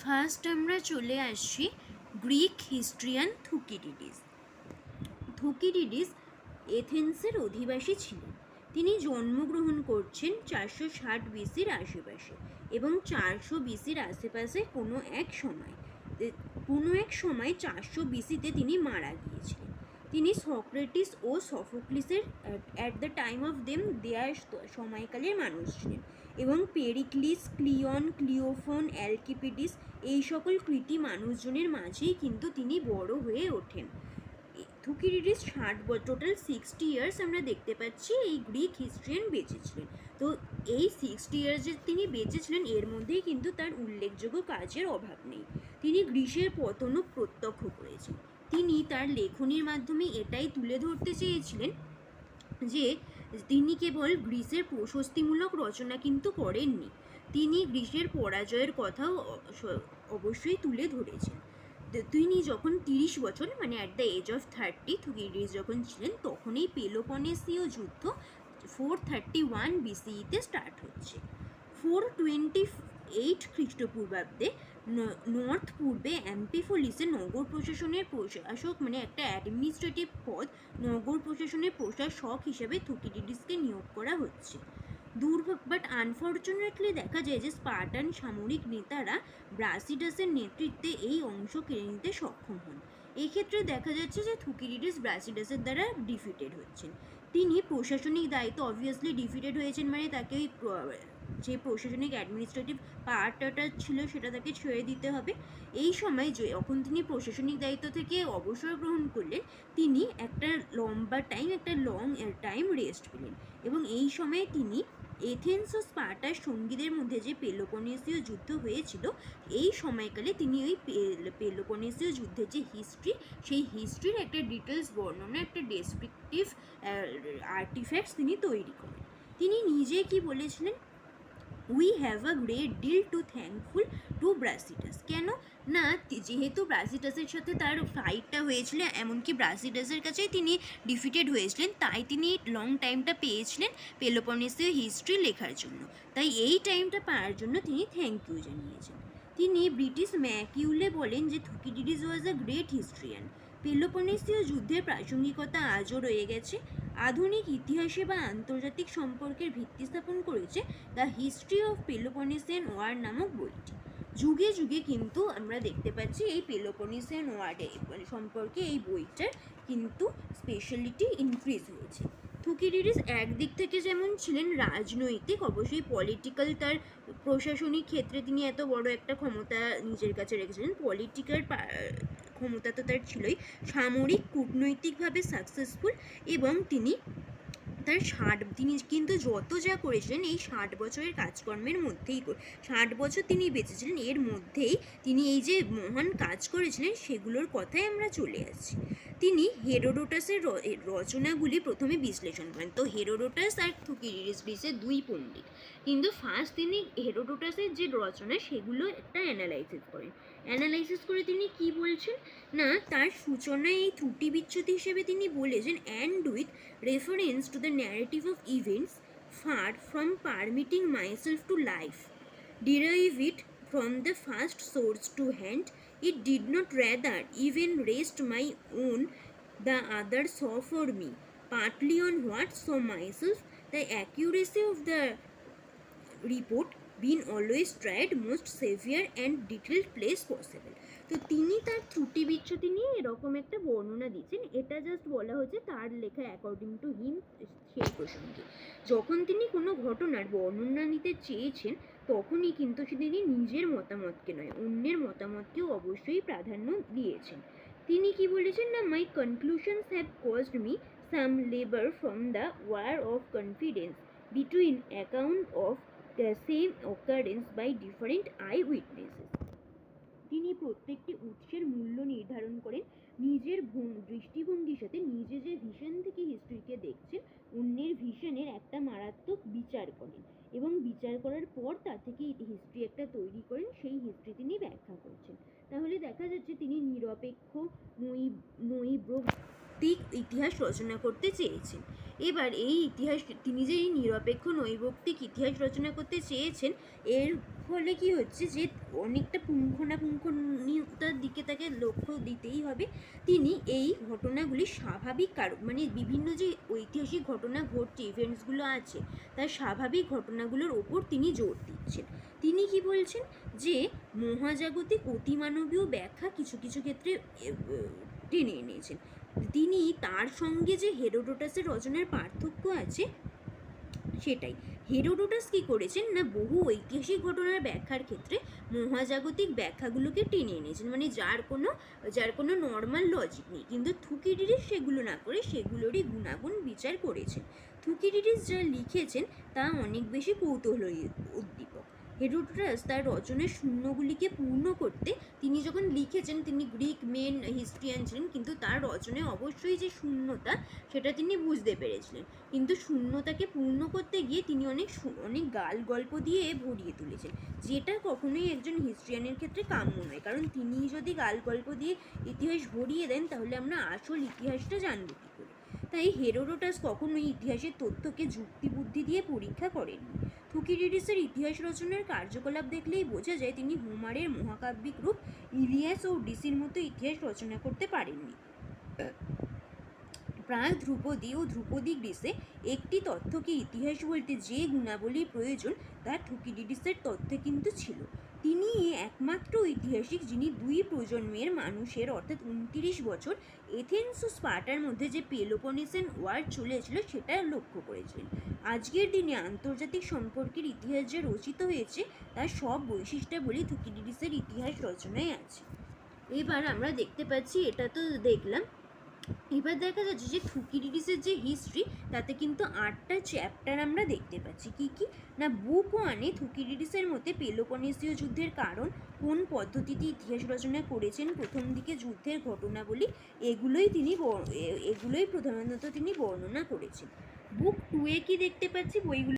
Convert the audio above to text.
First আমরা চলে আসছি গ্রিক হিস্ট্রিয়ান থুকিডিডিস। থুকিডিডিস এথেন্সের অধিবাসী ছিলেন। তিনি জন্মগ্রহণ করছেন 460 বিসির আশেপাশে এবং 400 বিসির আশেপাশে কোনো এক সময় 400 বিসিতে তিনি মারা গিয়েছিলেন। তিনি সক্রেটিস ও সফোক্লিসের at the time of their সময়কালের মানুষ ছিলেন এবং পেরিক্লিস, ক্লিয়ন, ক্লিওফোন, অ্যালকিপিডিস এই সকল কৃতি মানুষজনের মাঝেই কিন্তু তিনি বড় হয়ে ওঠেন। থুকিডিডিস 60 টোটাল 60 ইয়ার্স আমরা দেখতে পাচ্ছি এই গ্রিক হিস্ট্রিয়ান বেঁচেছিলেন। তো এই 60 ইয়ার্স যে তিনি বেঁচেছিলেন এর মধ্যেই কিন্তু তার উল্লেখযোগ্য কাজের অভাব নেই। তিনি গ্রীসের পতনও প্রত্যক্ষ করেছেন। তিনি তার লেখনীর মাধ্যমে এটাই তুলে ধরতে চেয়েছিলেন যে তিনি কেবল গ্রীসের প্রশস্তিমূলক রচনা কিন্তু করেননি, তিনি গ্রীসের পরাজয়ের কথাও অবশ্যই তুলে ধরেছেন। তিনি যখন 30 বছর মানে অ্যাট দ্য এজ অফ 30 থুকিডিডিস যখন ছিলেন তখন এই পেলোপনেসীয় যুদ্ধ 431 বিসিইতে স্টার্ট হচ্ছে। 428 খ্রিস্টপূর্বাব্দে নর্থ পূর্বে অ্যাম্পিফোলিসে নগর প্রশাসনের প্রশাসক মানে একটা অ্যাডমিনিস্ট্রেটিভ পদ নগর প্রশাসনের প্রশাসক হিসেবে থুকিডিডিসকে নিয়োগ করা হচ্ছে। বাট আনফর্চুনেটলি দেখা যায় যে স্পার্টান সামরিক নেতারা ব্রাসিডাসের নেতৃত্বে এই অংশ কেড়ে নিতে সক্ষম হন। এক্ষেত্রে দেখা যাচ্ছে যে থুকিডিডিস ব্রাসিডাসের দ্বারা ডিফিটেড হচ্ছেন। তিনি প্রশাসনিক দায়িত্ব অবভিয়াসলি ডিফিটেড হয়েছেন মানে তাকে যে প্রশাসনিক অ্যাডমিনিস্ট্রেটিভ পার্টটা ছিল সেটা তাকে ছেড়ে দিতে হবে। এই সময় যখন তিনি প্রশাসনিক দায়িত্ব থেকে অবসর গ্রহণ করলেন তিনি একটা লং টাইম রেস্ট পেলেন এবং এই সময়ে তিনি এথেন্স ও স্পার্টার সঙ্গীদের মধ্যে যে পেলোপনেসীয় যুদ্ধ হয়েছিল এই সময়কালে তিনি ওই পেলোপনেসীয় যুদ্ধের যে হিস্ট্রি সেই হিস্ট্রির একটা ডিটেলস বর্ণনা একটা ডেসক্রিপটিভ আর্টিফ্যাক্টস তিনি তৈরি করেন। তিনি নিজে কি বলেছিলেন, we have a great deal to thankful to Brasidas. কেন না, যেহেতু ব্রাসিডাসের সাথে তার ফাইটটা হয়েছিল এমনকি ব্রাসিডাসের কাছেই তিনি ডিফিটেড হয়েছিলেন, তাই তিনি লং টাইমটা পেয়েছিলেন পেলোপনেসীয় হিস্ট্রি লেখার জন্য। তাই এই টাইমটা পাওয়ার জন্য তিনি থ্যাংক ইউ জানিয়েছেন। তিনি ব্রিটিশ ম্যাকিউলে বলেন যে থুকিডিডিস ওয়াজ আ গ্রেট হিস্ট্রিয়ান। পেলোপনেসীয় যুদ্ধের প্রাসঙ্গিকতা আজও রয়ে গেছে। আধুনিক ইতিহাসে বা আন্তর্জাতিক সম্পর্কের ভিত্তি স্থাপন করেছে the history of Peloponnesian war নামক বইটি। যুগে যুগে কিন্তু আমরা দেখতে পাচ্ছি এই পেলোপনেসিয়ান ওয়ার সম্পর্কে এই বইটার কিন্তু স্পেশালিটি ইনক্রিজ হয়েছে। থুকিডিডিস একদিক থেকে যেমন ছিলেন রাজনৈতিক, অবশ্যই পলিটিক্যাল, তার প্রশাসনিক ক্ষেত্রে তিনি এত বড় একটা ক্ষমতা নিজের কাছে রেখেছিলেন, পলিটিক্যাল ক্ষমতা তো তার ছিলই, সামরিক কূটনৈতিকভাবে সাকসেসফুল এবং তিনি কিন্তু যত যা করেছিলেন এই 60 বছরের কাজকর্মের মধ্যেই 60 বছর তিনি বেঁচেছিলেন এর মধ্যেই তিনি এই যে মহান কাজ করেছিলেন সেগুলোর কথাই আমরা চলে আসছি। তিনি হেরোডোটাসের রচনাগুলি প্রথমে বিশ্লেষণ করেন। তো হেরোডোটাস আর থুকিডিডিস গ্রিসের দুই পণ্ডিত, কিন্তু ফার্স্ট তিনি হেরোডোটাসের যে রচনা সেগুলো একটা অ্যানালাইসিস করে তিনি কি বলছেন না, তার সূচনায় এই ত্রুটি বিচ্যুতি হিসেবে তিনি বলেছেন and with reference to the narrative of events, far from permitting myself to derive it from the first source to hand, it did not rather even rest my own, the other saw for me, partly on what saw myself, the accuracy of the report being always tried most severe and detailed place possible. তো তিনি তার ত্রুটি বিচ্যুতি নিয়ে এরকম একটা বর্ণনা দিচ্ছেন, এটা জাস্ট বলা হচ্ছে তার লেখা অ্যাকর্ডিং টু হিম সেই প্রসঙ্গে। যখন তিনি কোনো ঘটনার বর্ণনা নিতে চেয়েছেন তখনই কিন্তু তিনি নিজের মতামতকে নয় অন্যের মতামতকেও অবশ্যই প্রাধান্য দিয়েছেন। তিনি কি বলেছেন না, my conclusions have caused me some labour from the war of confidence between account of the same occurrence by different eyewitnesses. তিনি প্রত্যেকটি উৎসের মূল্য নির্ধারণ করেন নিজের দৃষ্টিভঙ্গির সাথে, নিজে যে ভিশন থেকে হিস্ট্রিকে দেখছেন অন্যের ভিশনের একটা মারাত্মক বিচার করেন এবং বিচার করার পর তা থেকে হিস্ট্রি একটা তৈরি করেন, সেই হিস্ট্রি তিনি ব্যাখ্যা করছেন। তাহলে দেখা যাচ্ছে তিনি নিরপেক্ষ নৈবক্তিক ইতিহাস রচনা করতে চেয়েছেন। এবার এই ইতিহাস, তিনি যে এই নিরপেক্ষ নৈবক্তিক ইতিহাস রচনা করতে চেয়েছেন, এর ফলে কি হচ্ছে যে অনেকটা পুঙ্খানুপুঙ্খতার দিকে তাকে লক্ষ্য দিতেই হবে। তিনি এই ঘটনাগুলি স্বাভাবিক কারণ, মানে বিভিন্ন যে ঐতিহাসিক ঘটনা ঘটছে, ইভেন্টসগুলো আছে, তার স্বাভাবিক ঘটনাগুলোর ওপর তিনি জোর দিচ্ছেন। তিনি কি বলছেন যে মহাজাগতিক অতিমানবীয় ব্যাখ্যা কিছু কিছু ক্ষেত্রে টেনে এনেছেন। তিনি তার সঙ্গে যে হেরোডোটাসের রচনার পার্থক্য আছে সেটাই, হেরোডোটাস কি করেছেন না, বহু ঐতিহাসিক ঘটনার ব্যাখ্যার ক্ষেত্রে মহাজাগতিক ব্যাখ্যাগুলোকে টেনে এনেছেন, মানে যার কোনো নর্মাল লজিক নেই। কিন্তু থুকিডিডিস সেগুলো না করে সেগুলোরই গুণাগুণ বিচার করেছেন। থুকিডিডিস যা লিখেছেন তা অনেক বেশি কৌতূহল উদ্দীপক। হেরোডোটাস তার রচনার শূন্যগুলিকে পূর্ণ করতে, তিনি যখন লিখেছেন, তিনি গ্রিক মেন হিস্ট্রিয়ান ছিলেন, কিন্তু তার রচনায় অবশ্যই যে শূন্যতা সেটা তিনি বুঝতে পেরেছিলেন। কিন্তু শূন্যতাকে পূর্ণ করতে গিয়ে তিনি অনেক গাল গল্প দিয়ে ভরিয়ে তুলেছেন, যেটা কখনোই একজন হিস্ট্রিয়ানের ক্ষেত্রে কাম্য নয়। কারণ তিনি যদি গাল গল্প দিয়ে ইতিহাস ভরিয়ে দেন, তাহলে আমরা আসল ইতিহাসটা জানব কী করে। তাই হেরোডোটাস কখনোই ইতিহাসের তথ্যকে যুক্তিবুদ্ধি দিয়ে পরীক্ষা করেননি। থুকিডিডিসের ইতিহাস রচনার কার্যকলাপ দেখলেই বোঝা যায় তিনি হোমারের মহাকাব্যিক রূপ ইলিয়াস ও ওডিসির মতো ইতিহাস রচনা করতে পারেননি। প্রায় ধ্রুপদী ও ধ্রুপদী গ্রিসে একটি তথ্যকে ইতিহাস বলতে যে গুণাবলীর প্রয়োজন, তা থুকিডিডিসের তথ্যে কিন্তু ছিল। তিনি একমাত্র ঐতিহাসিক যিনি দুই প্রজন্মের মানুষের, অর্থাৎ 29 বছর এথেন্স ও স্পার্টার মধ্যে যে পেলোপনেসিয়ান ওয়ার চলেছিল সেটা লক্ষ্য করেছিলেন। আজকের দিনে আন্তর্জাতিক সম্পর্কের ইতিহাস যে রচিত হয়েছে তার সব বৈশিষ্ট্যাবলী থুকিডিডিসের ইতিহাস রচনায় আছে। এবার আমরা দেখতে পাচ্ছি, এটা তো দেখলাম, এবার দেখা যাচ্ছে যে থুকিডিডিসের যে হিস্ট্রি তাতে কিন্তু 8টা চ্যাপ্টার আমরা দেখতে পাচ্ছি। কি কি না, বুক 1-এ থুকিডিডিসের মতে পেলোপনেসীয় যুদ্ধের কারণ, কোন পদ্ধতিতে ইতিহাস রচনা করেছেন, প্রথম দিকে যুদ্ধের ঘটনাবলী, এগুলোই প্রধানত তিনি বর্ণনা করেছেন। বুক 2-এ কি দেখতে পাচ্ছি, বইগুলো